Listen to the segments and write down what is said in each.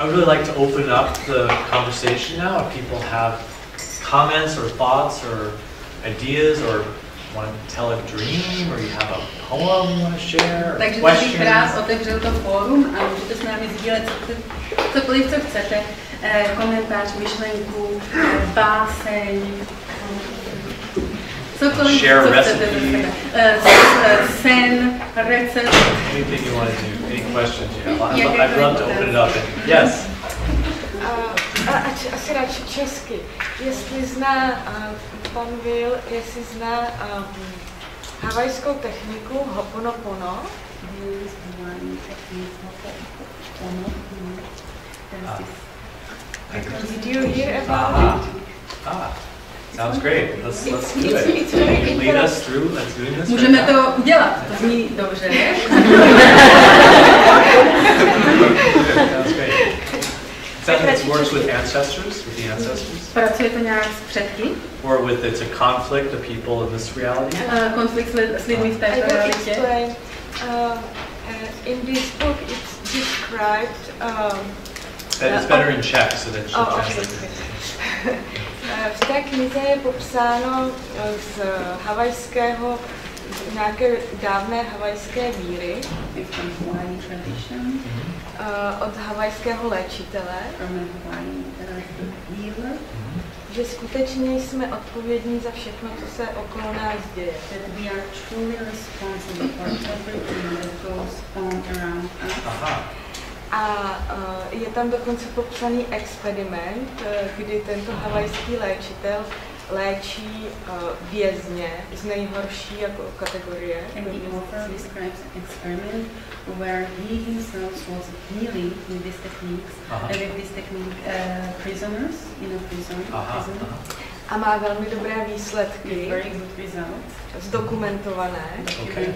I would really like to open up the conversation now. If people have comments or thoughts or ideas or want to tell a dream or you have a poem you want to share or takže questions. bych rád otevřel to fórum a můžete s námi sdílet cokoliv, co chcete. Komentář, myšlenku, báseň, cokoliv, co chcete. Sen, recept. Anything you want to do, any questions you have. I'd love to open it up. Yes. Asi radši česky. Jestli zná pan Will, jestli zná havajskou techniku Ho'oponopono. Did you hear about it? Sounds great. Let's do it. Can you lead us through doing this? Můžeme to udělat. To zní dobře. Sounds great. It works with ancestors, with the ancestors? Pracuje to nějak s předky? Or with it's a conflict of people in this reality? Konflikt s lidmi v této realitě. In this book it's described it's better in Czech, so that she'll translate. V té knize je popsáno z havajského, nějaké dávné havajské víry, od havajského léčitele, že skutečně jsme odpovědní za všechno, co se okolo nás děje. A je tam dokonce popsaný experiment, kdy tento havajský léčitel léčí vězně z nejhorší jako kategorie. And the author describes an experiment where he himself was healing with these techniques, prisoners in a prison. A má velmi dobré výsledky, very good results, zdokumentované. Okay.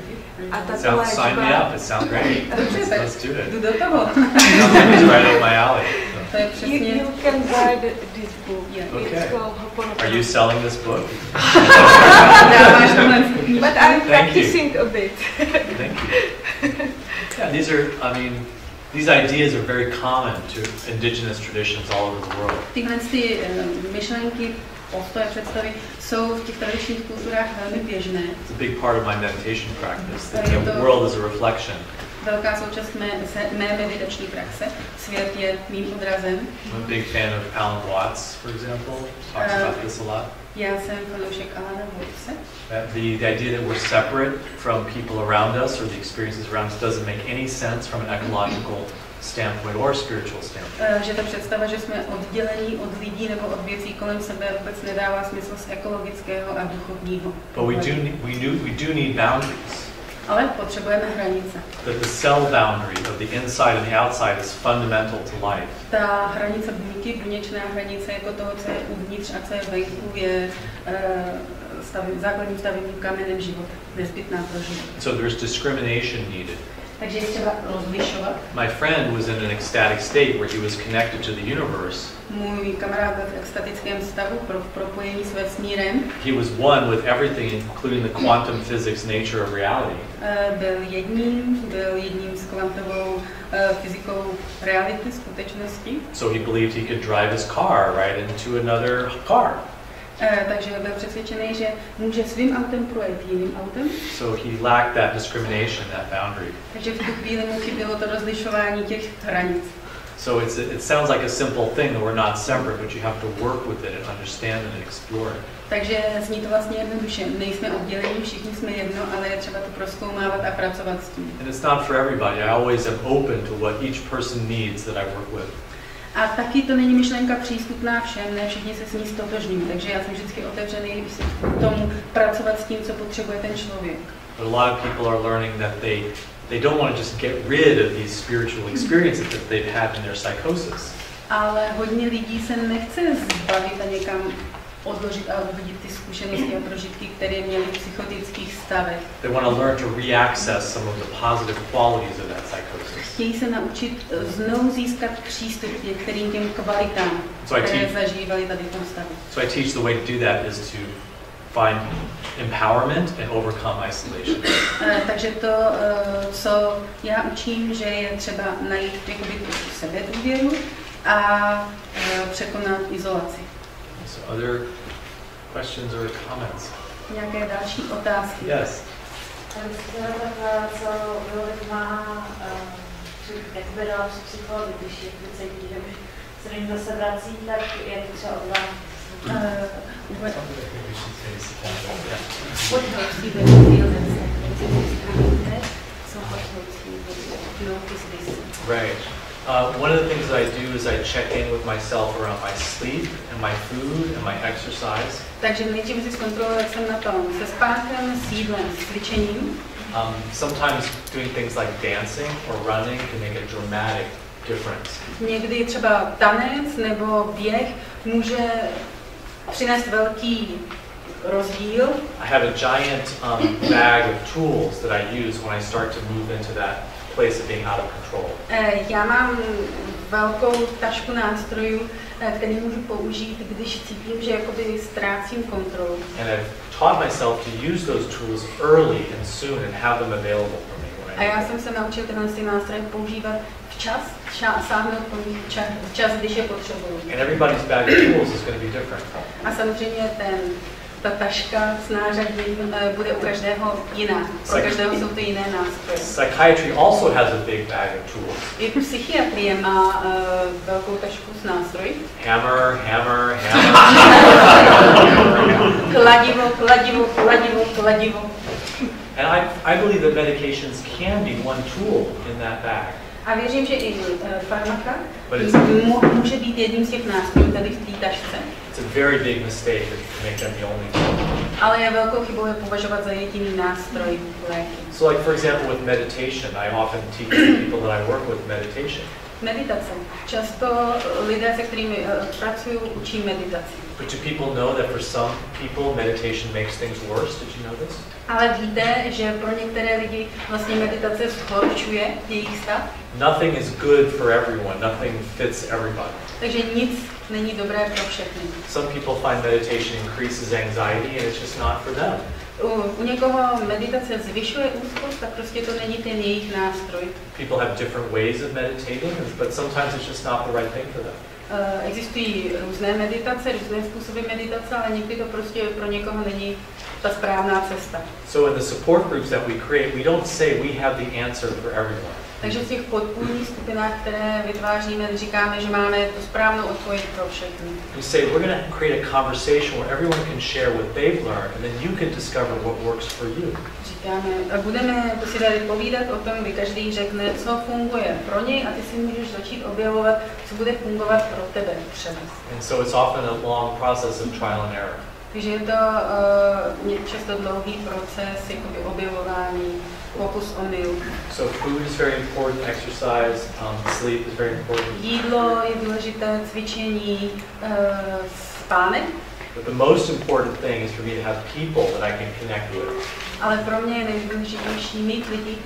A tato Sign me up. It sounds great. Let's do it. Jdu do toho. It's right up my alley. To je přesně. You can buy this book. Okay. It's called Ho'oponopono. Are you selling this book? But I'm practicing a bit. Thank you. Yeah, these ideas are very common to indigenous traditions all over the world. Tyhle myšlenky, postoje, představy jsou v těch tradičních kulturách velmi běžné. It's a big part of my meditation practice. The world is a reflection. Velká součást mé meditační praxe. Svět je mým odrazem. I'm a big fan of Alan Watts, for example. Talks about this a lot. Já jsem fanoušek Alana Wattse. The idea that we're separate from people around us or the experiences around us doesn't make any sense from an ecological standpoint or spiritual standpoint. Že ta představa, že jsme oddělení od lidí nebo od věcí kolem sebe, vůbec nedává smysl z ekologického a duchovního. But we do need boundaries. Ale potřebujeme hranice. That the cell boundary of the inside and the outside is fundamental to life. Ta hranice buňky, buněčná hranice jako toho, co je uvnitř a co je venku, je základním stavebním kamenem života, nezbytná pro život. So there's discrimination needed. Takže je třeba rozlišovat. My friend was in an ecstatic state where he was connected to the universe. Můj kamarád byl v extatickém stavu pro propojení s vesmírem. He was one with everything, including the quantum physics nature of reality. Byl jedním s kvantovou fyzikou reality, skutečnosti. So he believed he could drive his car right into another car. Takže byl přesvědčený, že může svým autem projet jiným autem. So he lacked that discrimination, that boundary. Takže v tu chvíli mu chybělo to rozlišování těch hranic. So it sounds like a simple thing that we're not separate, but you have to work with it and understand it and explore it. Takže zní to vlastně jednoduše. Nejsme oddělení, všichni jsme jedno, ale je třeba to prozkoumávat a pracovat s tím. And it's not for everybody. I always am open to what each person needs that I work with. A taky to není myšlenka přístupná všem, ne všichni se s ní stotožní, takže já jsem vždycky otevřený k tomu pracovat s tím, co potřebuje ten člověk. But a lot of people are learning that they don't want to just get rid of these spiritual experiences that they've had in their psychosis. Ale hodně lidí se nechce zbavit a někam odložit a uvidit ty zkušenosti a prožitky, které měli v psychotických stavech. They want to learn to reaccess some of the positive qualities of that psychosis. Chtějí se naučit znovu získat přístup k některým těm kvalitám, které zažívali tady v tom stavu. So I teach the way to do that is to find empowerment and overcome isolation. Takže to, co já učím, že je třeba najít jakoby sebedůvěru a překonat izolaci. So other questions or comments? Nějaké další otázky? Yes. Co má, jak by dala psycholog, když cítí, že už se do ní zase vrací, tak je to třeba Right. One of the things that I do is I check in with myself around my sleep and my food and my exercise. Takže nejdřív si zkontroluji, jak jsem na tom se spánkem, s jídlem, s cvičením. Sometimes doing things like dancing or running can make a dramatic difference. Někdy třeba tanec nebo běh může přinést velký rozdíl. I have a giant bag of tools that I use when I start to move into that place of being out of control. Já mám velkou tašku nástrojů, který můžu použít, když cítím, že jakoby ztrácím kontrolu. And I've taught myself to use those tools early and soon and have them available for me when A I já need them. jsem se naučil ty nástroje používat včas, sáhnout po nich včas, když je potřebuju. And everybody's bag of tools is going to be different. A samozřejmě ta taška s nářadím bude u každého jiná. Pro každého jsou to jiné nástroje. Psychiatry also has a big bag of tools. I psychiatrie má velkou tašku s nástroji. Hammer, hammer, hammer. Kladivo, kladivo, kladivo, kladivo. And I believe that medications can be one tool in that bag. A věřím, že i farmaka může být jedním z těch nástrojů tady v té tašce. It's a very big mistake to make them the only tool. Ale je velkou chybou je považovat za jediný nástroj léky. So like for example with meditation, I often teach the people that I work with meditation. Meditace. Často lidé, se kterými pracují, učí meditaci. But do people know that for some people meditation makes things worse? Did you know this? Ale víte, že pro některé lidi vlastně meditace zhoršuje jejich stav? Nothing is good for everyone. Nothing fits everybody. Takže nic není dobré pro všechny. Some people find meditation increases anxiety and it's just not for them. U někoho meditace zvyšuje úzkost, tak prostě to není ten jejich nástroj. People have different ways of meditating, but sometimes it's just not the right thing for them. Existují různé meditace, různé způsoby meditace, ale někdy to prostě pro někoho není ta správná cesta. So in the support groups that we create, we don't say we have the answer for everyone. Takže v těch podpůrných skupinách, které vytváříme, říkáme, že máme tu správnou odpověď pro všechny. We say we're going to create a conversation where everyone can share what they've learned and then you can discover what works for you. Říkáme, budeme si tady povídat o tom, kdy každý řekne, co funguje pro něj a ty si můžeš začít objevovat, co bude fungovat pro tebe třeba. And so it's often a long process of trial and error. Takže je to často dlouhý proces jakoby objevování, pokus omyl. So food is very important, exercise, sleep is very important. Jídlo je důležité, cvičení, spánek. But the most important thing is for me to have people that I can connect with. Ale pro mě je nejdůležitější mít lidi,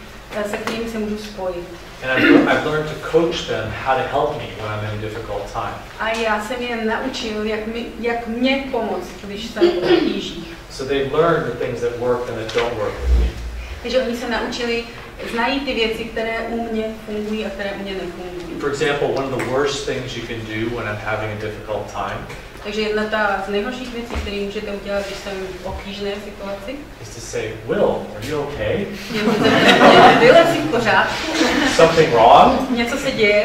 se kterými se můžu spojit. And I've learned to coach them how to help me when I'm in a difficult time. A já jsem je naučil, jak mě pomoct, když jsem v potížích. So they've learned the things that work and that don't work with me. Takže oni se naučili, znají ty věci, které u mě fungují a které u mě nefungují. For example, one of the worst things you can do when I'm having a difficult time Takže jedna z nejhorších věcí, které můžete udělat, když jsem v obtížné situaci, is to say, Will, are you okay? Will, jsi v pořádku? Something wrong? Něco se děje?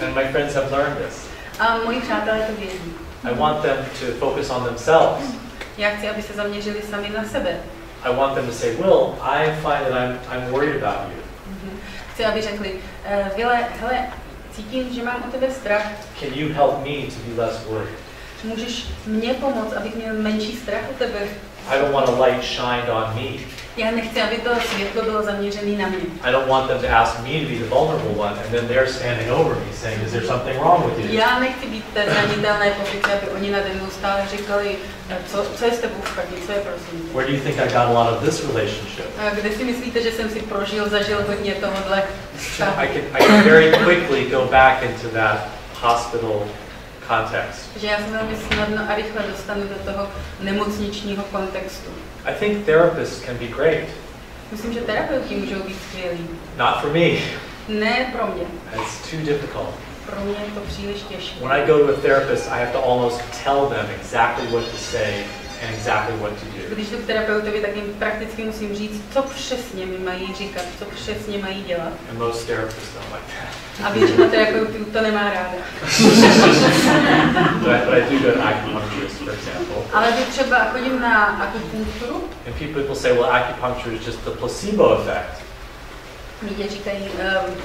And my friends have learned this. A moji přátelé to vědí. I want them to focus on themselves. Já chci, aby se zaměřili sami na sebe. I want them to say, Will, I find that I'm worried about you. Chci, aby řekli, Wille, hele, cítím, že mám o tebe strach. Can you help me to be less worried? Můžeš mě pomoct, abych měl menší strach o tebe? I don't want a light shined on me. Já nechci, aby to světlo bylo zaměřené na mě. I don't want them to ask me to be the vulnerable one and then they're standing over me saying, is there something wrong with you? Já nechci být té zranitelné pozici, aby oni nade mnou stále říkali, co je s tebou špatně, co je prosím. Where do you think I got a lot of this relationship? Kde si myslíte, že jsem si zažil hodně tohohle? I can very quickly go back into that hospital context. Že já se velmi snadno a rychle dostanu do toho nemocničního kontextu. I think therapists can be great. Myslím, že terapeuti můžou být skvělí. Not for me. Ne pro mě. It's too difficult. pro mě je to příliš těžké. When I go to a therapist, I have to almost tell them exactly what to say and exactly what to do. Když jdu k terapeutovi, tak jim prakticky musím říct, co přesně mi mají říkat, co přesně mají dělat. And most therapists don't like that. A většina terapeutů to nemá ráda. But I do go to acupuncturist, for example. Ale když třeba chodím na akupunkturu, And people say, well, acupuncture is just the placebo effect. lidé říkají,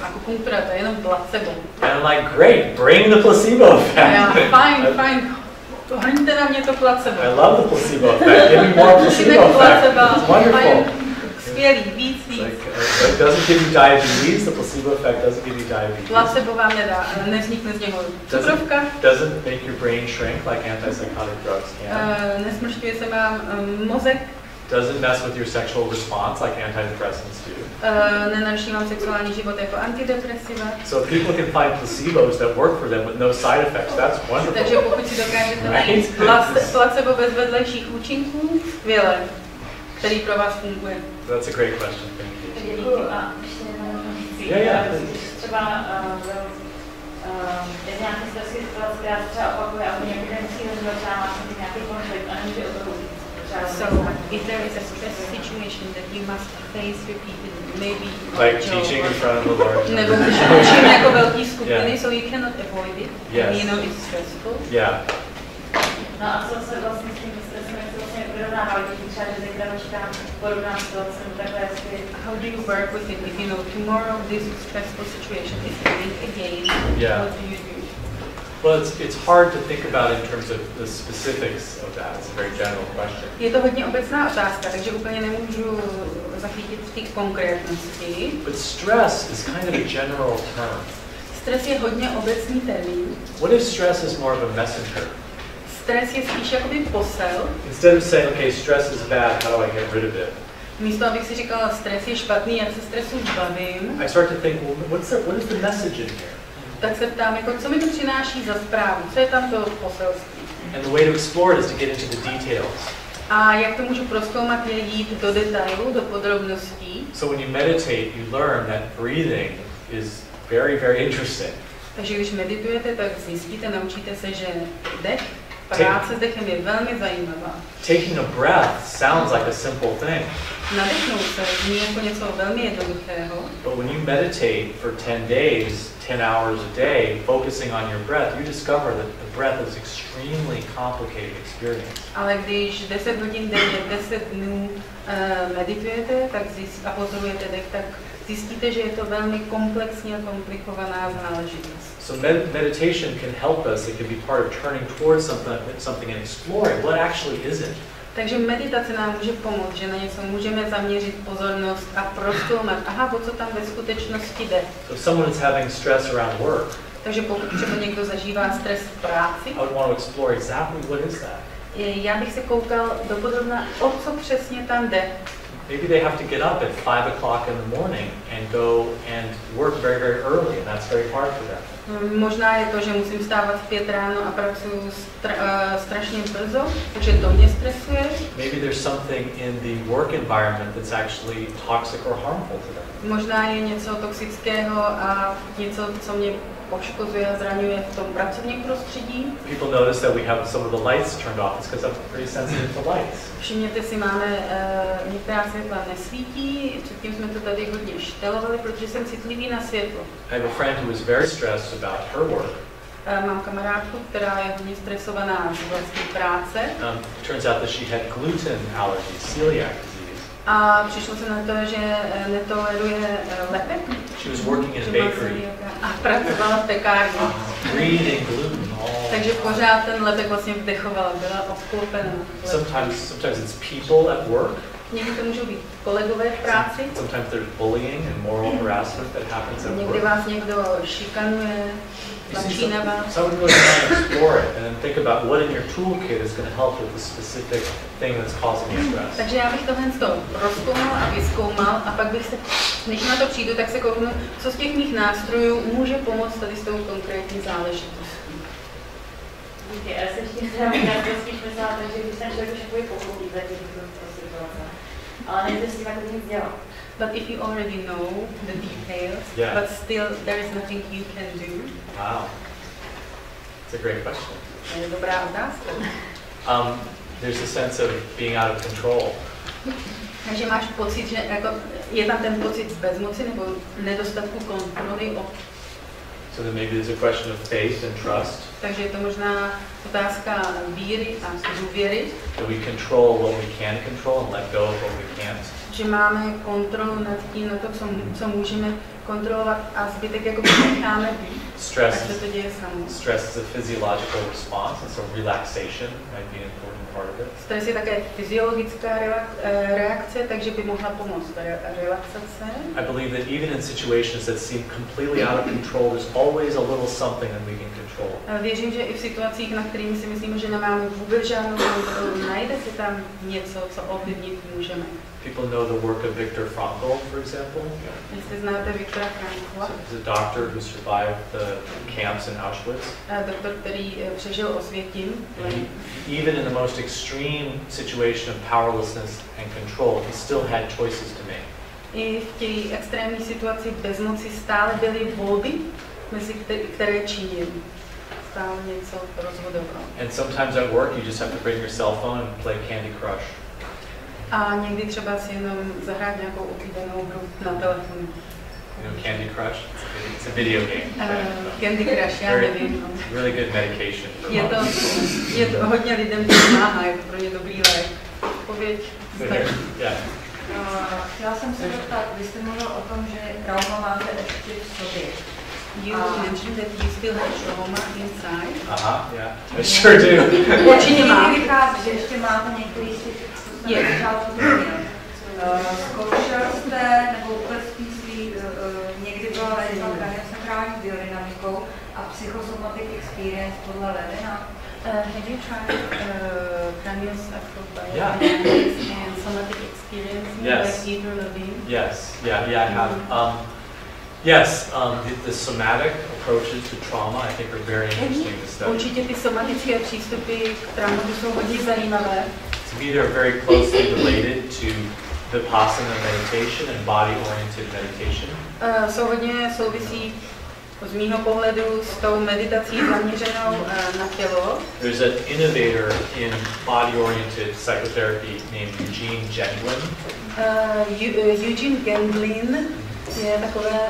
akupunktura to je jenom placebo. And I'm like, great, bring the placebo effect. A já, fajn, hrňte na mě to placebo. I love the placebo effect. Give me more placebo effect. It's wonderful. Skvělý, víc. It doesn't give you diabetes. The placebo effect doesn't give you diabetes. Placebo vám nevznikne z něho cukrovka. Doesn't make your brain shrink like antipsychotic drugs can. Nesmršťuje se vám mozek. Doesn't mess with your sexual response like antidepressants do. Nenaruší vám sexuální život jako antidepresiva. So people can find placebos that work for them with no side effects. That's wonderful. Takže pokud si dokážete najít placebo bez vedlejších účinků, skvěle, který pro vás funguje. That's a great question. Thank you. Děkuji. A ještě Yeah. třeba je nějaký stresový situace, která se třeba opakuje a někdy nemusí rozhodnout, třeba má nějaký konflikt a nemůže o toho říct. So, if there is a stress situation that you must face repeatedly, maybe Like teaching in front of a large nebo number. když učím jako velký skupiny, so you cannot avoid it. Yes. You know it's stressful. Yeah. No a co se vlastně s tím stresem, jak se vlastně vyrovnává, když třeba, že zítra očekám podobná situace, nebo takhle, jestli... How do you work with it if you know tomorrow this stressful situation is coming again? Yeah. What do you do? Well, it's hard to think about in terms of the specifics of that. It's a very general question. Je to hodně obecná otázka, takže úplně nemůžu zachytit v té konkrétnosti. But stress is kind of a general term. Stres je hodně obecný termín. What if stress is more of a messenger? Stres je spíš jakoby posel. Instead of saying, okay, stress is bad, how do I get rid of it? Místo, abych si říkala, stres je špatný, jak se stresu zbavím, I start to think, well, what is the message in here? tak se ptám, jako, co mi to přináší za zprávu, co je tam to poselství. And the way to explore it is to get into the details. A jak to můžu prozkoumat, je jít do detailů, do podrobností. So when you meditate, you learn that breathing is very, very interesting. Takže když meditujete, tak zjistíte, naučíte se, že dech, práce s dechem je velmi zajímavá. Taking a breath sounds like a simple thing. Nadechnout se zní jako něco velmi jednoduchého. But when you meditate for 10 days, 10 hours a day, focusing on your breath, you discover that the breath is an extremely complicated experience. Ale když 10 hodin denně, 10 dnů meditujete a pozorujete dech, tak zjistíte, že je to velmi komplexní a komplikovaná záležitost. So meditation can help us. It can be part of turning towards something and exploring what actually is it. Takže meditace nám může pomoct, že na něco můžeme zaměřit pozornost a prozkoumat, aha, o co tam ve skutečnosti jde. So if someone is having stress around work, Takže pokud třeba někdo zažívá stres v práci, I would want to explore exactly what is that. já bych se koukal dopodrobna, o co přesně tam jde. Maybe they have to get up at 5 o'clock in the morning and go and work very, very early, and that's very hard for them. Možná je to, že musím vstávat v 5 ráno a pracuji strašně brzo, takže to mě stresuje. Maybe there's something in the work environment that's actually toxic or harmful to them. Možná je něco toxického a něco, co mě poškozuje a zraňuje v tom pracovním prostředí. People notice that we have some of the lights turned off. It's because I'm pretty sensitive to lights. Všimněte si, máme některá světla nesvítí, předtím jsme to tady hodně štelovali, protože jsem citlivý na světlo. I have a friend who is very stressed about her work. Mám kamarádku, která je hodně stresovaná z vlastní práce. It turns out that she had gluten allergies, celiac disease. A přišlo se na to, že netoleruje lepek. She was working in a bakery. A pracovala v pekárně. Breathing gluten all. Takže pořád ten lepek vlastně vdechovala, byla obklopená. Sometimes it's people at work. Někdy to můžou být kolegové v práci. Sometimes there's bullying and moral harassment that happens at Někdy work. vás někdo šikanuje, tlačí na vás. So I would really want to explore it and then think about what in your toolkit is going to help with the specific thing that's causing you stress. Takže já bych tohle rozkoumal a vyzkoumal a pak bych se, než na to přijdu, tak se kouknu, co z těch mých nástrojů může pomoct tady s tou konkrétní záležitostí. Já se ještě spíš myslela, že když ten člověk už pochopí za těch situace. ale nejde s tím jako nic dělat. But if you already know the details, Yeah. but still there is nothing you can do. Wow. It's a great question. To je dobrá otázka. There's a sense of being out of control. Takže máš pocit, že jako je tam ten pocit bezmoci nebo nedostatku kontroly. So then maybe there's a question of faith and trust. Takže je to možná otázka víry a důvěry. That we control what we can control and let go of what we can't. Že máme kontrolu nad tím, na to, co můžeme kontrolovat a zbytek jako necháme být. Stress Tak se to děje samo. Stress is a physiological response, and so relaxation might be an important part of it. Stres je také fyziologická reakce, takže by mohla pomoct relaxace. I believe that even in situations that seem completely out of control, there's always a little something that we can control. Věřím, že i v situacích, na kterými si myslíme, že nemáme vůbec žádnou kontrolu, najde se tam něco, co ovlivnit můžeme. People know the work of Viktor Frankl, for example. Jestli znáte Viktora Frankla, He's a doctor who survived the camps in Auschwitz. doktor, který přežil Osvětim. Even in the most extreme situation of powerlessness and control, he still had choices to make. I v té extrémní situaci bezmoci stále byly volby, mezi které činil. Stále něco rozhodoval. And sometimes at work, you just have to bring your cell phone and play Candy Crush. A někdy třeba si jenom zahrát nějakou oblíbenou hru na telefonu. You know, Candy Crush? It's a video game. Candy Crush, já nevím. Really good medication. Je to hodně lidem pomáhá, je to pro ně dobrý lék. Odpověď? Yeah. Chtěla jsem se zeptat, vy jste mluvil o tom, že trauma máte ještě v sobě. You mentioned that you still have trauma inside. Aha, yeah. I sure do. Určitě má. Vychází, že ještě máte některý z těch, co jste začátku zmínil. Zkoušel jste, nebo vůbec myslí, někdy byla léčba kraniosakrální biodynamikou a psychosomatic experience podle Levina? Have you tried craniosacral biodynamics and somatic experience Yes. by Peter Levine? Yes, yeah, I have. Yes, the somatic approaches to trauma, I think, are very interesting to study. Určitě ty somatické přístupy k traumatu jsou hodně zajímavé. To me, they're very closely related to vipassana meditation and body-oriented meditation. Jsou hodně souvisí z mýho pohledu s tou meditací zaměřenou na tělo. There's an innovator in body-oriented psychotherapy named Eugene Gendlin. Eugene Gendlin je takové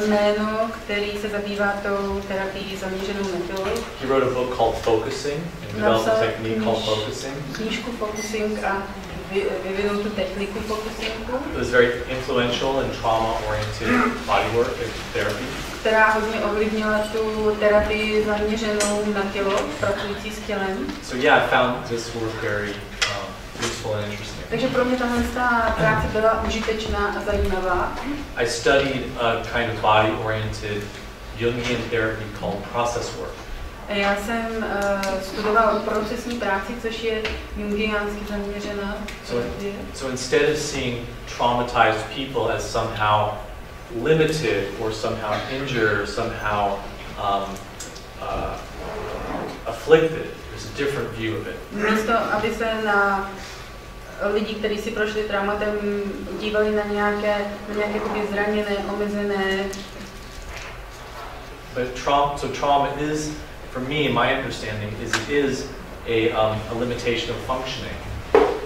jméno, který se zabývá tou terapií zaměřenou na tělo. He wrote a book called Focusing and developed a technique called Focusing. Knížku Focusing a vyvinul tu techniku focusingu. It was very influential in trauma-oriented bodywork and therapy. Která hodně ovlivnila tu terapii zaměřenou na tělo, pracující s tělem. So yeah, I found this work very useful and interesting. Takže pro mě tahle práce byla užitečná a zajímavá. I studied a kind of body-oriented Jungian therapy called process work. Já jsem studoval procesní práci, což je jungiansky zaměřená. So instead of seeing traumatized people as somehow limited or somehow injured or somehow afflicted, there's a different view of it. Místo, aby se na lidi, kteří si prošli traumatem, dívali na nějaké zraněné, omezené. But trauma is, for me, my understanding is it is a limitation of functioning.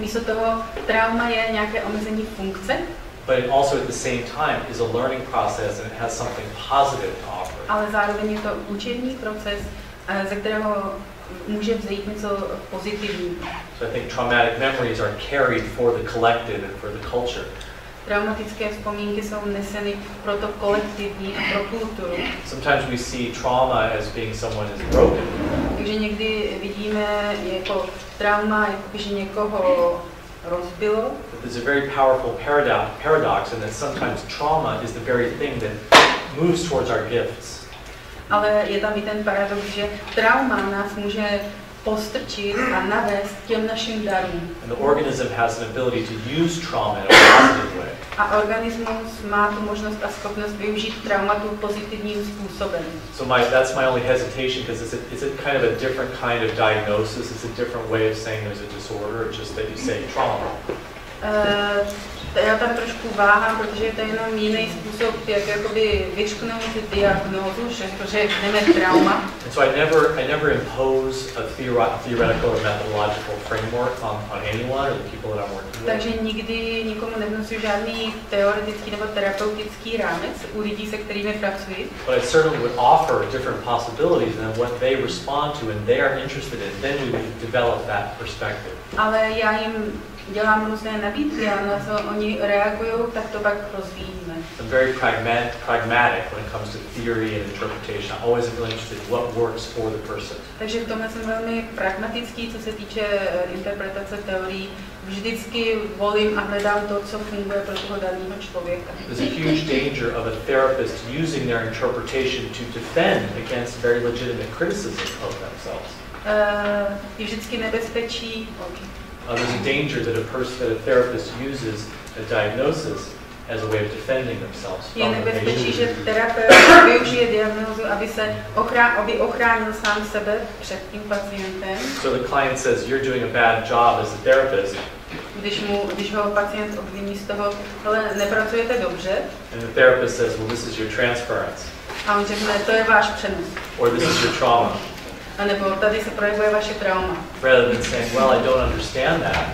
Místo toho trauma je nějaké omezení funkce. But it also at the same time is a learning process and it has something positive to offer. Ale zároveň je to učební proces, ze kterého může vzejít něco pozitivního. So I think traumatic memories are carried for the collective and for the culture. Traumatické vzpomínky jsou neseny pro to kolektivní a pro kulturu. Sometimes we see trauma as being someone is broken. Takže někdy vidíme jako trauma, jako že někoho rozbilo. But there's a very powerful paradox in that sometimes trauma is the very thing that moves towards our gifts. Ale je tam i ten paradox, že trauma nás může postrčit a navést těm našim darům. And the organism has an ability to use trauma in a positive way. A organismus má tu možnost a schopnost využít traumatu pozitivním způsobem. So that's my only hesitation because it's a kind of a different kind of diagnosis. It's a different way of saying there's a disorder. It's just that you say trauma. Já tam trošku váhám, protože je to jenom jiný způsob, jak jakoby vyčknout diagnózu, protože jdeme trauma. And so I never impose a theoretical or methodological framework on anyone or the people that I'm working with. Takže nikdy nikomu nevnucuji žádný teoretický nebo terapeutický rámec u lidí, se kterými pracuji. But I certainly would offer different possibilities and what they respond to and they are interested in, then we would develop that perspective. Ale já jim dělám různé nabídky a na co oni reagují, tak to pak rozvíjíme. I'm very pragmatic when it comes to theory and interpretation. I'm always really interested in what works for the person. Takže v tomhle jsem velmi pragmatický, co se týče interpretace teorií. Vždycky volím a hledám to, co funguje pro toho daného člověka. There's a huge danger of a therapist using their interpretation to defend against very legitimate criticism of themselves. Je vždycky nebezpečí. There's a danger that a therapist uses a diagnosis as a way of defending themselves. Je nebezpečí, že terapeut využije diagnózu, aby ochránil sám sebe před tím pacientem. So the client says, "You're doing a bad job as a therapist." Když ho pacient obviní z toho, ale nepracujete dobře. And the therapist says, "Well, this is your transference." A on řekne, to je váš přenos. Or this is your trauma. A nebo tady se projevuje vaše trauma. Rather than saying, "Well, I don't understand that."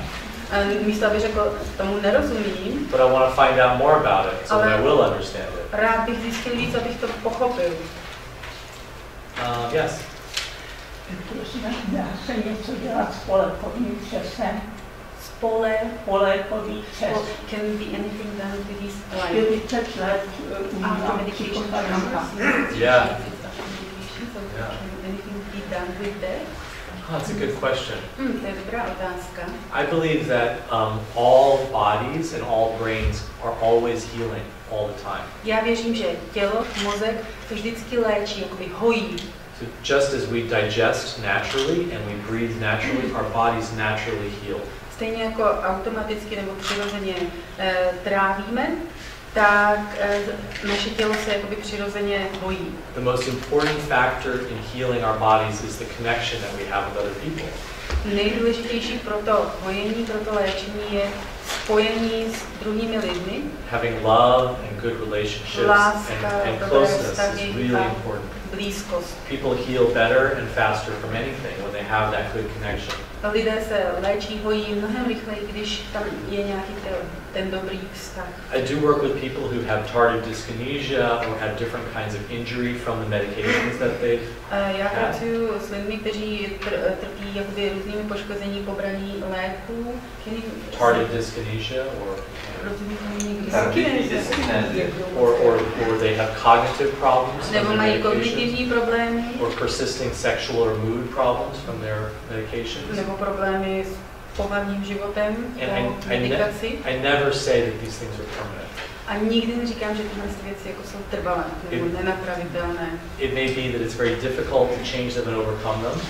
A místo aby řekl, tomu nerozumím. But I want to find out more about it, so that I will understand it. Rád bych zjistil víc, abych to pochopil. Yes. Prosím, dá se něco dělat s polekovým třesem? Polekový třes. Can be anything done with these 40 let umírám psychoterapeuta. Yeah. Can anything be done with that? That's a good question. To je dobrá otázka. I believe that all bodies and all brains are always healing all the time. Já věřím, že tělo, mozek se vždycky léčí, jakoby hojí. So just as we digest naturally and we breathe naturally, our bodies naturally heal. Stejně jako automaticky nebo přirozeně trávíme, tak naše tělo se jakoby přirozeně hojí. The most important factor in healing our bodies is the connection that we have with other people. Nejdůležitější pro to hojení, pro to léčení je spojení s druhými lidmi. Having love and good relationships and closeness is really important. Blízkost. People heal better and faster from anything when they have that good connection. Lidé se léčí, hojí mnohem rychleji, když tam je nějaký ten dobrý vztah. I do work with people who have tardive dyskinesia or have different kinds of injury from the medications that they've Já pracuji s lidmi, kteří trpí jakoby různými poškození pobraní léků. Tardive dyskinesia or they have cognitive problems from nebo mají kognitivní problémy, or persisting sexual or mood problems from their medications. Nebo problémy s pohlavním životem po medikaci. I never say that these things are permanent. A nikdy neříkám, že tyhle věci jako jsou trvalé nebo nenapravitelné. It may be that it's very difficult to change them and overcome them.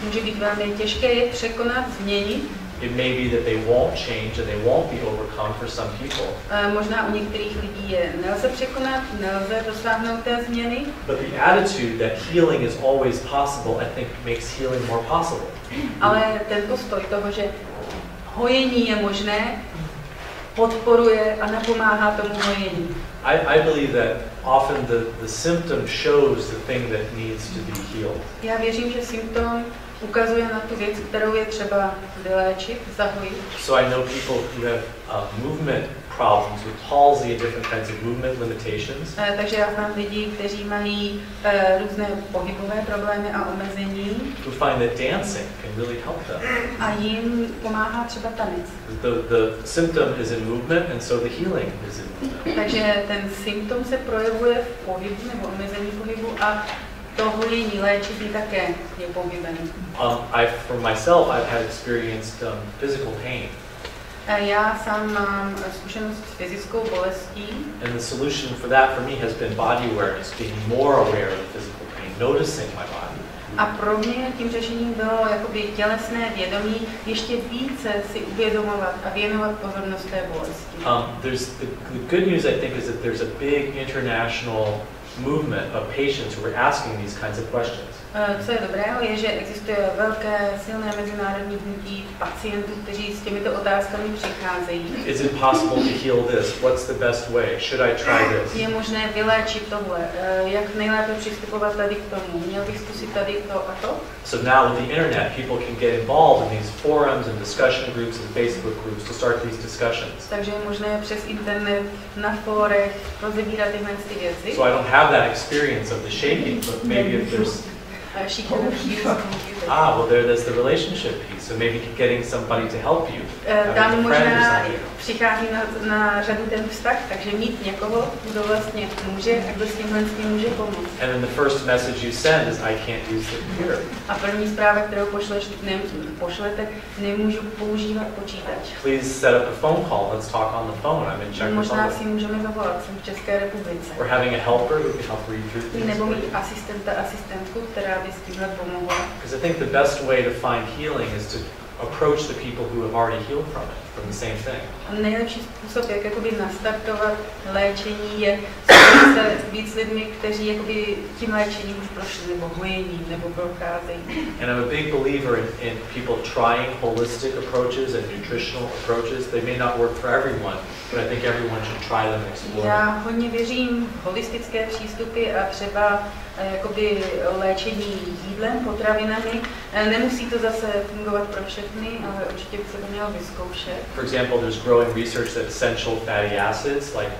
Může být velmi těžké je překonat, změnit. It may be that they won't change and they won't be overcome for some people. Možná u některých lidí je nelze překonat, nelze dosáhnout té změny. But the attitude that healing is always possible, I think, makes healing more possible. Ale ten postoj toho, že hojení je možné, podporuje a napomáhá tomu hojení. I believe that often the symptom shows the thing that needs to be healed. Já věřím, že symptom ukazuje na tu věc, kterou je třeba vyléčit, zahojit. So I know people who have movement problems with palsy and different kinds of movement limitations. Takže já znám lidi, kteří mají různé pohybové problémy a omezení. Who find that dancing can really help them. A jim pomáhá třeba tanec. The symptom is in movement and so the healing is in movement. Takže ten symptom se projevuje v pohybu nebo omezení pohybu a to hojení, léčení také je pohybem. For myself, I've had experienced physical pain. Já sám mám zkušenost s fyzickou bolestí. And the solution for that for me has been body awareness, being more aware of physical pain, noticing my body. A pro mě tím řešením bylo jakoby tělesné vědomí, ještě více si uvědomovat a věnovat pozornost té bolesti. The good news, I think, is that there's a big international movement of patients who are asking these kinds of questions. Co je dobrého, je, že existuje velké, silné mezinárodní hnutí pacientů, kteří s těmito otázkami přicházejí. Is it possible to heal this? What's the best way? Should I try this? Je možné vyléčit tohle? Jak nejlépe přistupovat tady k tomu? Měl bych zkusit tady to a to? So now with the internet, people can get involved in these forums and discussion groups and Facebook groups to start these discussions. Takže je možné přes internet, na fórech rozebírat tyhle věci. So I don't have that experience of the shaking, but maybe if there's well, there's the relationship piece, so maybe getting somebody to help you. Tam možná přichází na řadu ten vztah, takže mít někoho, kdo vlastně může a kdo s tímhle může pomoct. And then the first message you send is I can't use the computer. A první zpráva, kterou pošlete, nemůžu používat počítač. Please set up a phone call. Let's talk on the phone. I'm in Czech Republic. Možná si můžeme zavolat, jsem v České republice. Or having a helper who can help read through things. Nebo mít asistentku, která by s tímhle pomohla. Because I think the best way to find healing is to approach the people who have already healed from it, from the same thing. Nejlepší způsob, jak jakoby nastartovat léčení, je spojit se víc lidmi, kteří jakoby tím léčením už prošli, nebo hojením, nebo procházejí. And I'm a big believer in people trying holistic approaches and nutritional approaches. They may not work for everyone, but I think everyone should try them and explore. Já hodně věřím v holistické přístupy a třeba jakoby léčení jídlem, potravinami. Nemusí to zase fungovat pro všechny, ale určitě by se to mělo vyzkoušet. For example, there's growing research that essential fatty acids like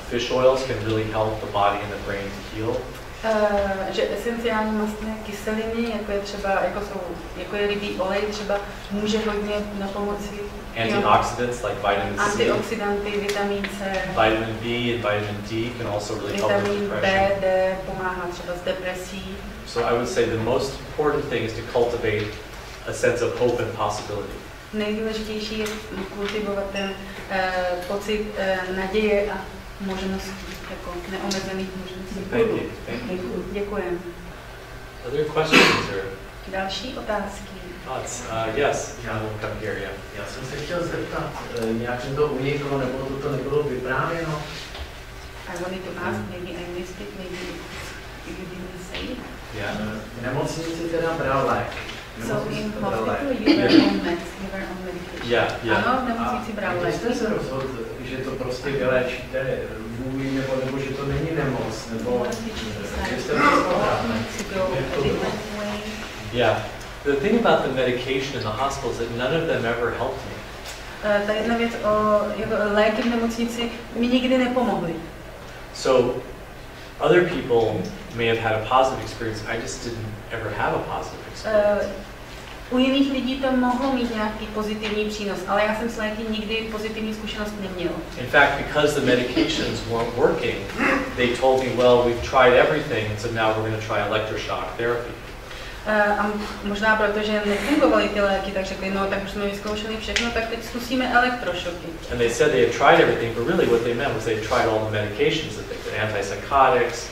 fish oils can really help the body and the brain to heal. Že esenciální mastné kyseliny, jako je rybí olej, třeba může hodně na pomoci. Antioxidants like vitamin C. Antioxidanty, vitamin C. Vitamin B and vitamin D can also really help with Vitamin depression. B, D pomáhá třeba s depresí. So I would say the most important thing is to cultivate a sense of hope and possibility. Nejdůležitější je kultivovat ten pocit naděje a možností, jako neomezených možností. Thank you. Děkujem. Other questions or Další otázky? thoughts? Yes, we'll come here, yeah. Já jsem se chtěl zeptat, nějak jsem to uniklo, nebo to nebylo vyprávěno. I wanted to ask, maybe I missed it, maybe you didn't say it. Yeah. V nemocnici teda bral lék. So in hospital you were on meds, you were on medication. Yeah. Ano, v nemocnici bral A lék. jste se rozhodl, že to prostě vyléčíte vůli, nebo že to není nemoc, nebo že jste Yeah. The thing about the medication in the hospital is that none of them ever helped me. Ta jedna věc o léky v nemocnici mi nikdy nepomohly. So other people may have had a positive experience. I just didn't ever have a positive experience. U jiných lidí to mohlo mít nějaký pozitivní přínos, ale já jsem s léky nikdy pozitivní zkušenost neměl. In fact, because the medications weren't working, they told me, well, we've tried everything, and so now we're going to try electroshock therapy. A možná protože nefungovaly ty léky, tak řekli, no tak už jsme vyzkoušeli všechno, tak teď zkusíme elektrošoky. And they said they had tried everything, but really what they meant was they had tried all the medications that they could, antipsychotics,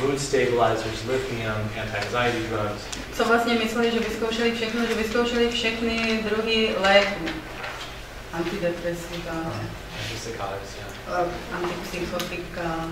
mood stabilizers, lithium, anti-anxiety drugs. Co vlastně mysleli, že vyzkoušeli všechno, že vyzkoušeli všechny druhy léků. Antidepresiva, Antipsychotics, yeah. antipsychotika.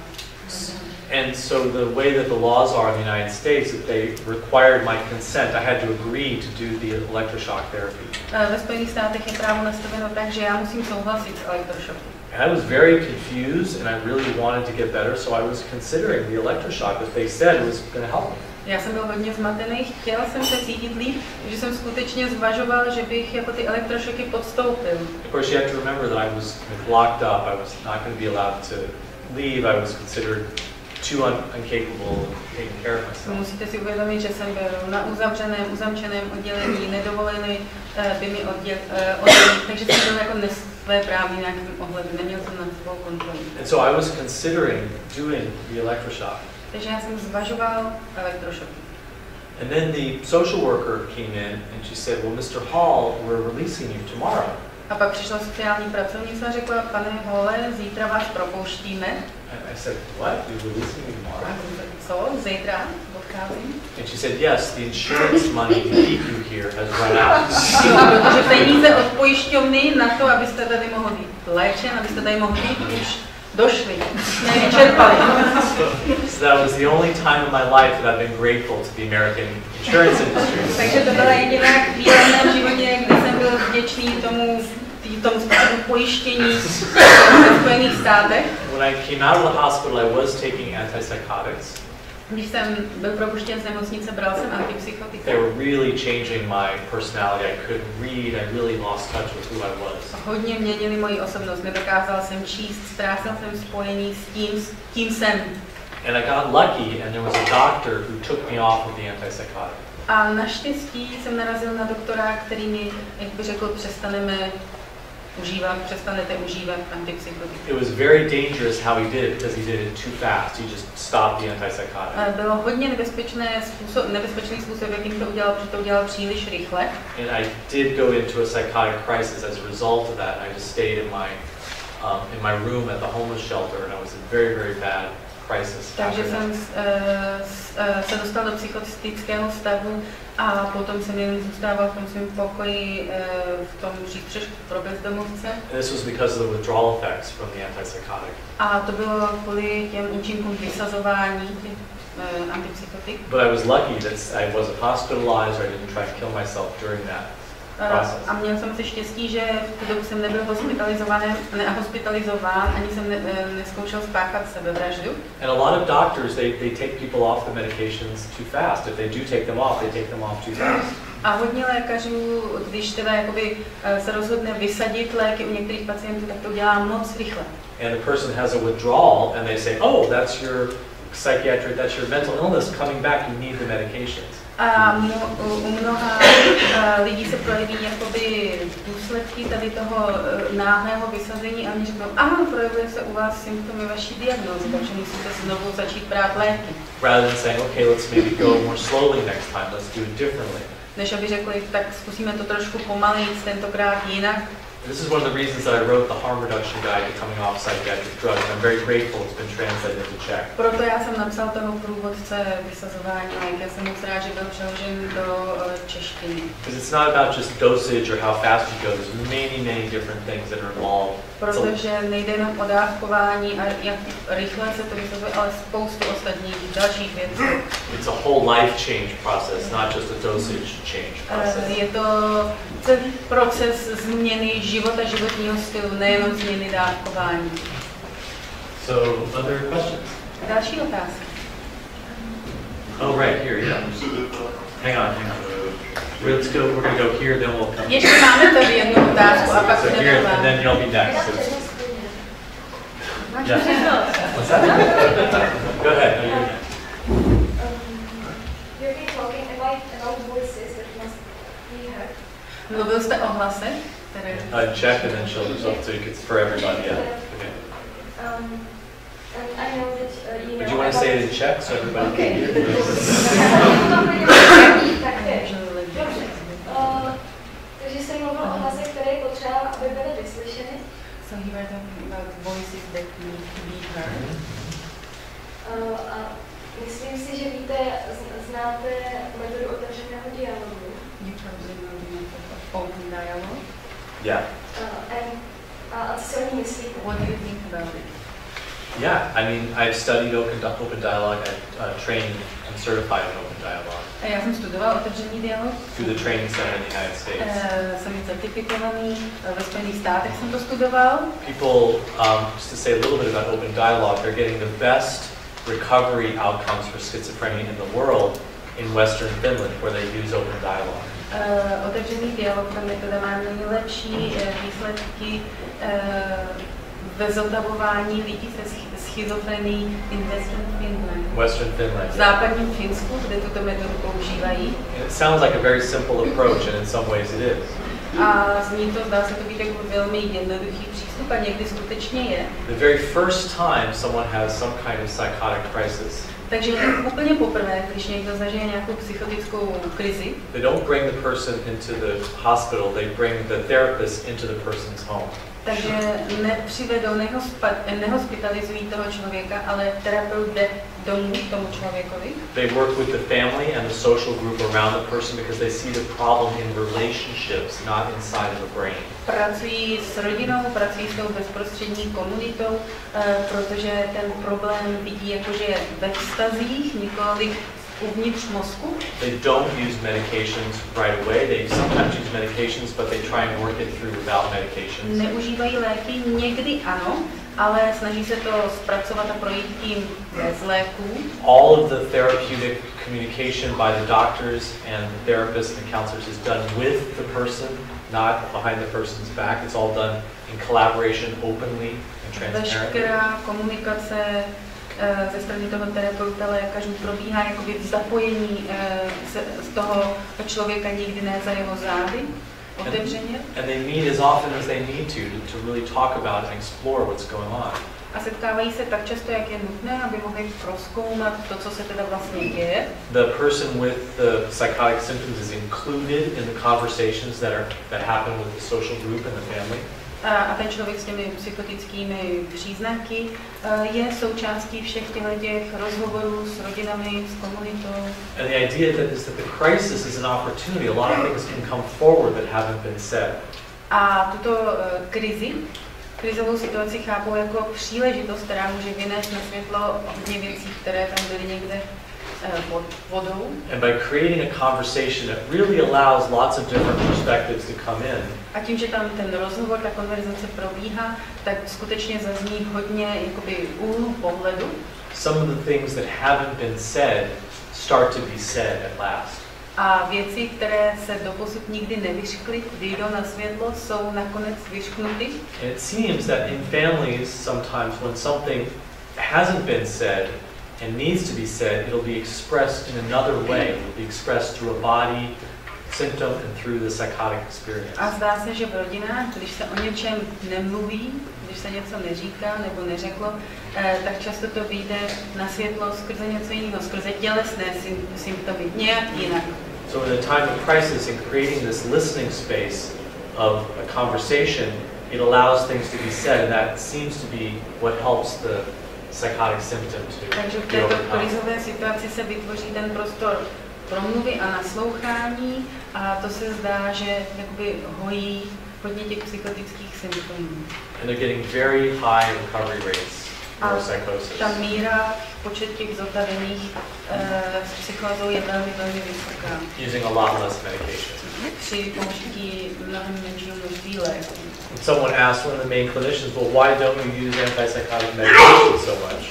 And so the way that the laws are in the United States, that they required my consent. I had to agree to do the electroshock therapy. Ve Spojených státech je právo nastaveno tak, že já musím souhlasit s elektrošoky. And I was very confused, and I really wanted to get better, so I was considering the electroshock that they said was going to help me. Já jsem byl hodně zmatený, chtěl jsem se cítit líp, že jsem skutečně zvažoval, že bych jako ty elektrošoky podstoupil. Of course, you have to remember that I was locked up. I was not going to be allowed to leave. I was considered too incapable of taking care of myself. Musíte si uvědomit, že jsem byl na uzamčeném oddělení, nedovolili by mi oddělit, takže jsem byl jako nesvéprávný v nějakém ohledu, neměl jsem nad svou kontrolu. And so I was considering doing the electroshock. Takže já jsem zvažoval elektrošoky. And then the social worker came in and she said, well, Mr. Hall, we're releasing you tomorrow. A pak přišla sociální pracovnice a řekla, pane Hole, zítra vás propouštíme. I said, what? You're releasing me tomorrow? Co? Zítra? Odcházím? And she said, yes, the insurance money to keep you here has run out. Protože peníze od pojišťovny na to, abyste tady mohli být léčen, abyste tady mohli být, už došli. Nevyčerpali. So that was the only time in my life that I've been grateful to the American insurance industry. Takže to byla jediná chvíle v mém životě, kdy jsem byl vděčný tomu způsobu pojištění v Spojených státech. When I came out of the hospital, I was taking antipsychotics. Když jsem byl propuštěn z nemocnice, bral jsem antipsychotika. They were really changing my personality. I couldn't read. I really lost touch with who I was. Hodně měnili moji osobnost. Nedokázal jsem číst, ztrácel jsem spojení s tím jsem. And I got lucky, and there was a doctor who took me off of the antipsychotic. A naštěstí jsem narazil na doktora, který mi, jak by řekl, přestanete užívat antipsychotika. It was very dangerous how he did it because he did it too fast. He just stopped the antipsychotic. Bylo hodně nebezpečný způsob, jakým to udělal, protože to udělal příliš rychle. And I did go into a psychotic crisis as a result of that. I just stayed in my room at the homeless shelter, and I was in very, very bad crisis. Takže jsem se dostal do psychotického stavu a potom jsem jen zůstával v tom svém pokoji v tom přístřešku pro bezdomovce. This was because of the withdrawal effects from the antipsychotic. A to bylo kvůli těm účinkům vysazování antipsychotik. But I was lucky that I wasn't hospitalized or I didn't try to kill myself during that process. A měl jsem si štěstí, že v tu dobu jsem nebyl hospitalizován, ani jsem neskoušel spáchat sebevraždu. And a lot of doctors, they take people off the medications too fast. If they do take them off, they take them off too fast. A hodně lékařů, když teda jakoby se rozhodne vysadit léky u některých pacientů, tak to udělá moc rychle. And the person has a withdrawal and they say, oh, that's your psychiatric, that's your mental illness coming back, you need the medications. A u mnoha lidí se projeví jakoby důsledky tady toho náhlého vysazení a oni řeknou, aha, projevuje se u vás symptomy vaší diagnózy, takže musíte znovu začít brát léky. Rather than saying, okay, let's maybe go more slowly next time, let's do it differently. Než aby řekli, tak zkusíme to trošku pomalejc, tentokrát jinak. This is one of the reasons that I wrote the harm reduction guide to coming off psychiatric drugs. I'm very grateful it's been translated into Czech. Proto já jsem napsal toho průvodce vysazování lék. Já jsem moc rád, že byl přeložen do češtiny. Because it's not about just dosage or how fast you go. There's many different things that are involved. Protože nejde jenom o dávkování a jak rychle se to vysazuje, ale spoustu ostatních dalších věcí. It's a whole life change process, not just a dosage change process. Je to celý proces změny života, životního stylu, nejenom změny dávkování. So, other questions? Další otázka. Oh, right, here, yeah. Hang on. We're going to go here, then we'll come. Ještě máme tady jednu otázku a pak So here, and then you'll be next. Yeah. What's that? Go ahead. No, you're next. You've been talking about voices that must be heard. Mluvil jste o hlasech, které... Check and then she'll result so it's for everybody. Yeah. Okay. And I know that you know. But you want to say it in Czech so everybody can hear? Takže jsem mluvil o hlasech, které je potřeba, aby byly vyslyšeny. So you were talking about voices that need to be heard. A myslím si, že víte, znáte metodu otevřeného dialogu. You probably know the method of open dialogue. Yeah. A co si o ní myslíte? What do you think about it? Yeah, I mean, I've studied open dialogue. I've trained and certified in open dialogue. Já jsem studoval otevřený dialog. Through the training center in the United States. Jsem certifikovaný, ve Spojených státech jsem to studoval. People, just to say a little bit about open dialogue, they're getting the best recovery outcomes for schizophrenia in the world in Western Finland, where they use open dialogue. Otevřený dialog, ta metoda má nejlepší výsledky ve zotavování lidí se schizofrenií in Western Finland. V západním Finsku, kde tuto metodu používají. It sounds like a very simple approach, and in some ways it is. A zní to, zdá se to být jako velmi jednoduchý přístup a někdy skutečně je. The very first time someone has some kind of psychotic crisis. Takže úplně poprvé, když někdo zažije nějakou psychotickou krizi, they don't bring the person into the hospital, they bring the therapist into the person's home. Takže nepřivedou, nehospitalizují toho člověka, ale terapeut jde domů tomu člověkovi. They work with the family and the social group around the person because they see the problem in relationships, not inside of the brain. Pracují s rodinou, pracují s tou bezprostřední komunitou, protože ten problém vidí jakože ve vztazích, nikoli uvnitř mozku. They don't use medications right away. They sometimes use medications, but they try and work it through without medications. Neužívají léky, někdy ano, ale snaží se to zpracovat a projít tím bez léků. All of the therapeutic communication by the doctors and the therapists and counselors is done with the person, not behind the person's back. It's all done in collaboration, openly and transparently. Veškerá komunikace ze strany toho terapeuta lékařů probíhá jakoby v zapojení z toho člověka, nikdy ne za jeho zády, otevřeně. And they meet as often as they need to really talk about and explore what's going on. A setkávají se tak často, jak je nutné, aby mohli prozkoumat to, co se teda vlastně děje. The person with the psychotic symptoms is included in the conversations that happen with the social group and the family. A ten člověk s těmi psychotickými příznaky je součástí všech těch rozhovorů s rodinami, s komunitou. And the idea is that the crisis is an opportunity. A lot of things can come forward that haven't been said. A tuto krizovou situaci chápou jako příležitost, která může vynést na světlo hodně věcí, které tam byly někde pod vodou. And by creating a conversation that really allows lots of different perspectives to come in. A tím, že tam ten rozhovor, ta konverzace probíhá, tak skutečně zazní hodně jakoby úhlů pohledu. Some of the things that haven't been said start to be said at last. A věci, které se doposud nikdy nevyřkly, vyjdou na světlo, jsou nakonec vyřknuty. And it seems that in families sometimes when something hasn't been said and needs to be said, it'll be expressed in another way. It'll be expressed through a body symptom and through the psychotic experience. A zdá se, že v rodinách, když se o něčem nemluví, když se něco neříká nebo neřeklo, tak často to vyjde na světlo skrze něco jiného, skrze tělesné symptomy, nějak jinak. So in a time of crisis, in creating this listening space of a conversation, it allows things to be said, and that seems to be what helps the psychotic symptom to Takže v be této overcome. krizové situaci se vytvoří ten prostor promluvy a naslouchání a to se zdá, že jakoby hojí hodně těch psychotických symptomů. And they're getting very high recovery rates for psychosis. Ta míra, počet těch zotavených s psychózou je velmi, velmi vysoká. Using a lot less medication. Při použití mnohem menšího množství léků. Someone asked one of the main clinicians, well, why don't you use antipsychotic medication so much?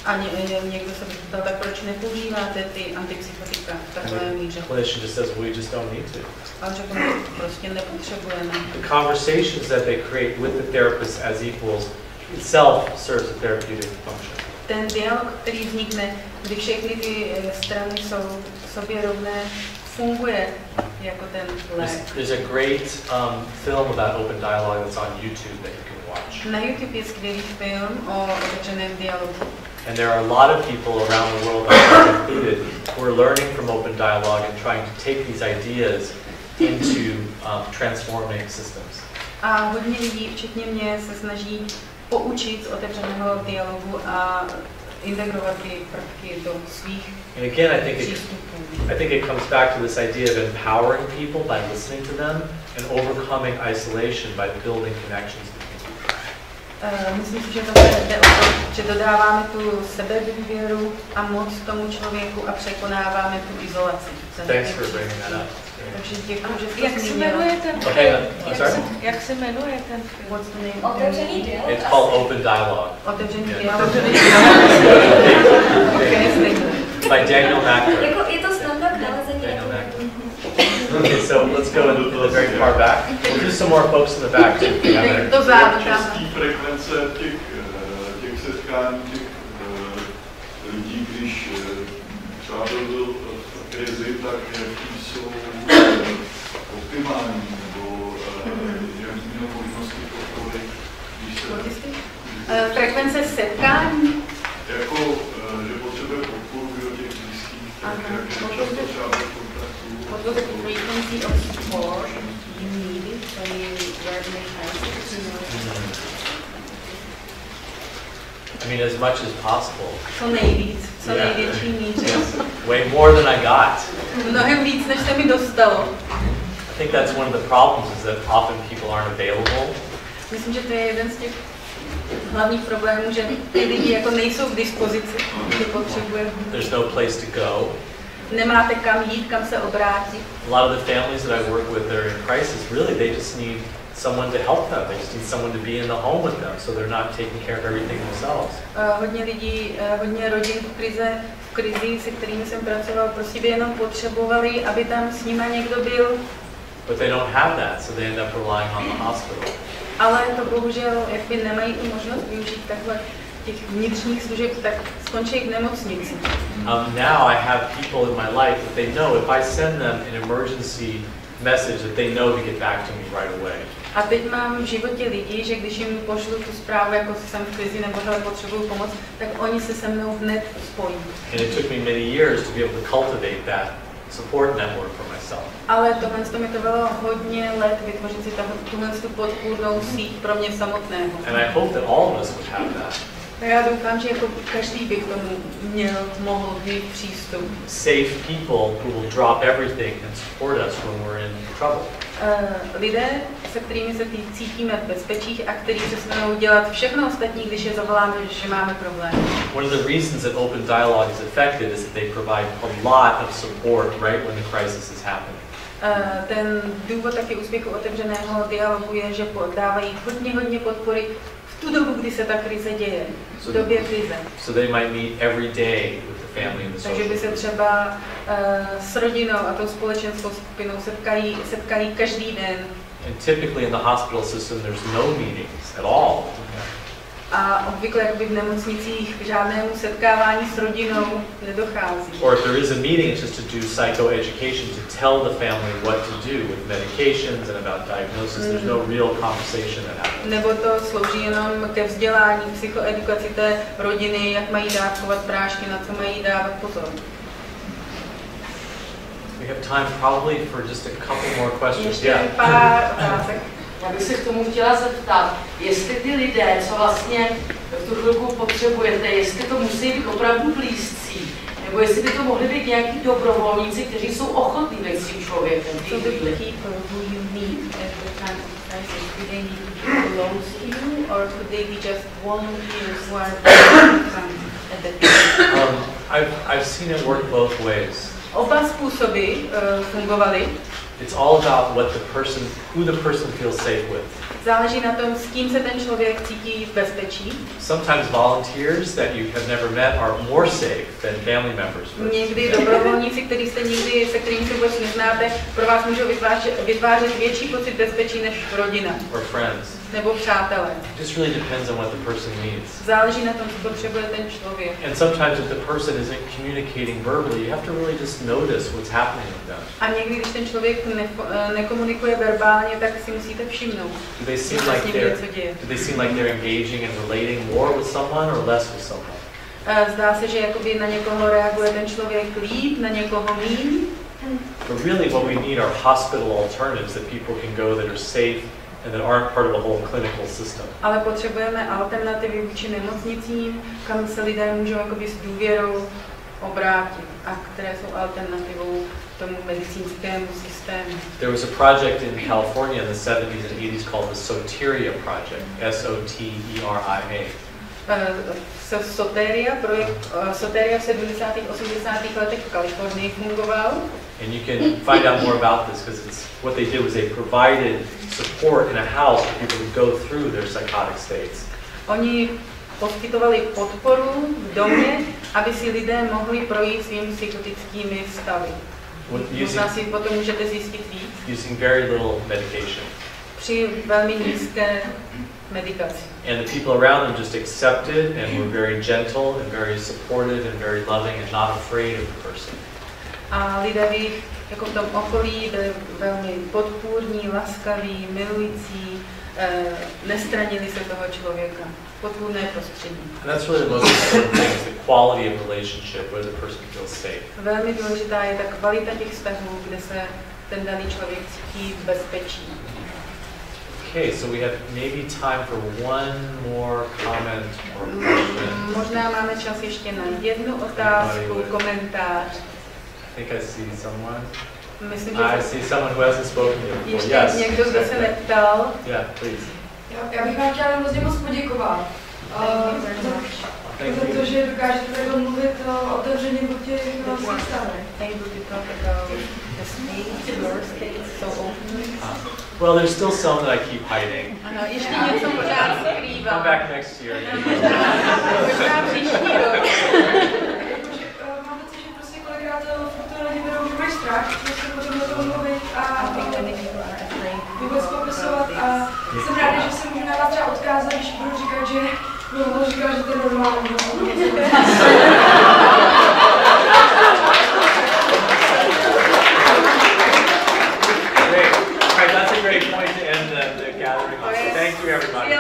A někdo se ptal, tak proč nepoužíváte ty antipsychotika v takové míře? The clinician just says, well, we just don't need to. Ale řekl, prostě nepotřebujeme. The conversations that they create with the therapist as equals itself serves a therapeutic function. Ten dialog, který vznikne, kdy všechny ty strany jsou sobě rovné, funguje jako ten lék. There's a great film about open dialogue that's on YouTube that you can watch. Na YouTube je skvělý film o otevřeném dialogu. And there are a lot of people around the world, myself included, who are learning from open dialogue and trying to take these ideas into transforming systems. A hodně lidí, včetně mě, se snaží poučit z otevřeného dialogu a integrovat ty prvky do svých And again, přístupů. I think it comes back to this idea of empowering people by listening to them and overcoming isolation by building connections between people. Myslím si, že to jde o to, že dodáváme tu sebedůvěru a moc tomu člověku a překonáváme tu izolaci. Thanks for bringing that up. Takže děkuji, že jste Jak se jmenuje ten film? Okay, sorry? Jak se jmenuje ten film? What's the name? Otevřený dialog. It's called open dialogue. Otevřený Yeah. dialog. By Daniel Mackler. Jako je to standard nalezení. Daniel Mackler. Okay, so let's go into the very far back. We'll do some more folks in the back too. if we have any. To zádu tam. Častý frekvence těch setkání těch lidí, když třeba byl v krizi, tak jaký jsou optimální, nebo jak měl možnosti podpory, když se... Frekvence setkání? Jako, že potřebuje podporu těch blízkých, tak jak často třeba v kontaktu. What was the frequency of support you needed when you were in crisis? I mean, as much as possible. Co nejvíc, co největší míře. Way more than I got. Mnohem víc, než se mi dostalo. I think that's one of the problems, is that often people aren't available. Myslím, že to je jeden z těch hlavních problémů, že ty lidi jako nejsou k dispozici, když potřebuje. There's no place to go. Nemáte kam jít, kam se obrátit. A lot of the families that I work with, they're in crisis. Really, they just need someone to help them. They just need someone to be in the home with them, so they're not taking care of everything themselves. Hodně lidí, hodně rodin v krizi, se kterými jsem pracoval, prostě by jenom potřebovali, aby tam s nimi někdo byl. But they don't have that, so they end up relying on the hospital. Ale to bohužel, jak by nemají tu možnost využít takhle těch vnitřních služeb, tak skončí v nemocnici. Now I have people in my life that they know if I send them an emergency message that they know to get back to me right away. A teď mám v životě lidi, že když jim pošlu tu zprávu, jako jsem v krizi nebo hele, potřebuju pomoc, tak oni se se mnou hned spojí. And it took me many years to be able to cultivate that support network for myself. Ale tohle mi trvalo hodně let vytvořit si tuhle podpůrnou síť pro mě samotného. And I hope that all of us would have that. A já doufám, že jako každý by k tomu mohl mít přístup. Safe people who will drop everything and support us when we're in trouble. Lidé, se kterými se cítíme v bezpečí a kteří přestanou dělat všechno ostatní, když je zavoláme, že máme problém. One of the reasons that open dialogue is effective is that they provide a lot of support right when the crisis is happening. Ten důvod taky úspěchu otevřeného dialogu je, že dávají hodně podpory v tu dobu, kdy se ta krize děje, v době krize. So they might meet every day with the family and the social. Takže by se třeba s rodinou a tou společenskou skupinou setkají každý den. And typically in the hospital system there's no meetings at all. A obvykle jakoby v nemocnicích k žádnému setkávání s rodinou nedochází. Or if there is a meeting, it's just to do psychoeducation, to tell the family what to do with medications and about diagnosis. There's no real conversation that happens. Nebo to slouží jenom ke vzdělání, psychoedukaci té rodiny, jak mají dávkovat prášky, na co mají dávat pozor. We have time probably for just a couple more questions. Ještě pár otázek. Já bych se k tomu chtěla zeptat, jestli ty lidé, co vlastně v tu chvilku potřebujete, jestli to musí být opravdu blízcí, nebo jestli by to mohli být nějaký dobrovolníci, kteří jsou ochotní být s tím člověkem. So the people who you meet at the time of crisis, do they need to be close to you, or could they be just volunteers who are at the time? I've seen it work both ways. Oba způsoby fungovaly. It's all about who the person feels safe with. Záleží na tom, s kým se ten člověk cítí v bezpečí. Sometimes volunteers that you have never met are more safe than family members. Někdy dobrovolníci, se kterými se vůbec neznáte, pro vás můžou vytvářet větší pocit bezpečí než rodina. Or friends. Nebo přátelé. It just really depends on what the person needs. Záleží na tom, co potřebuje ten člověk. And sometimes if the person isn't communicating verbally, you have to really just notice what's happening with them. A někdy, když ten člověk nekomunikuje verbálně, tak si musíte všimnout. Do they seem like they're engaging and relating more with someone or less with someone? Zdá se, že jakoby na někoho reaguje ten člověk líp, na někoho míň. But really what we need are hospital alternatives that people can go that are safe and that aren't part of the whole clinical system. Ale potřebujeme alternativy vůči nemocnicím, kam se lidé můžou jakoby s důvěrou obrátit a které jsou alternativou tomu medicínskému systému. There was a project in California in the 70s and 80s called the Soteria Project, S-O-T-E-R-I-A. Soteria, projekt Soteria v 70. 80. letech v Kalifornii fungoval. And you can find out more about this because what they did was they provided support in a house for people to go through their psychotic states. Oni poskytovali podporu v domě, aby si lidé mohli projít svými psychotickými stavy. Možná si potom můžete zjistit víc. Using very little medication. Při velmi nízké medikaci. And the people around them just accepted and were very gentle and very supportive and very loving and not afraid of the person. A lidé v jejich, jako v tom okolí, byli velmi podpůrní, laskaví, milující, nestranili se toho člověka. Podpůrné prostředí. And that's really the most important thing, is the quality of relationship where the person feels safe. Velmi důležitá je ta kvalita těch vztahů, kde se ten daný člověk cítí v bezpečí. Okay, so we have maybe time for one more comment or question. Možná máme čas ještě na jednu otázku, komentář. I think I see someone. Myslím, I see someone who hasn't spoken yet. Ještě Yes. někdo, kdo se neptal. Yeah, please. Já bych vám chtěla hrozně moc poděkovat. Protože dokážete takhle mluvit otevřeně o těch svých stavech. Well, there's still some that I keep hiding. Ano, ještě něco pořád skrývám. Come back next year. Možná příští rok. Mám pocit, že prostě kolikrát to lidi berou, že mají strach, že se potom o tom mluvit a vůbec popisovat. A jsem ráda, že se můžu na vás třeba odkázat, když budu říkat, že Bohu říkal, že to je normální. Great. All right, that's a great point to end the gathering on. So thank you, everybody.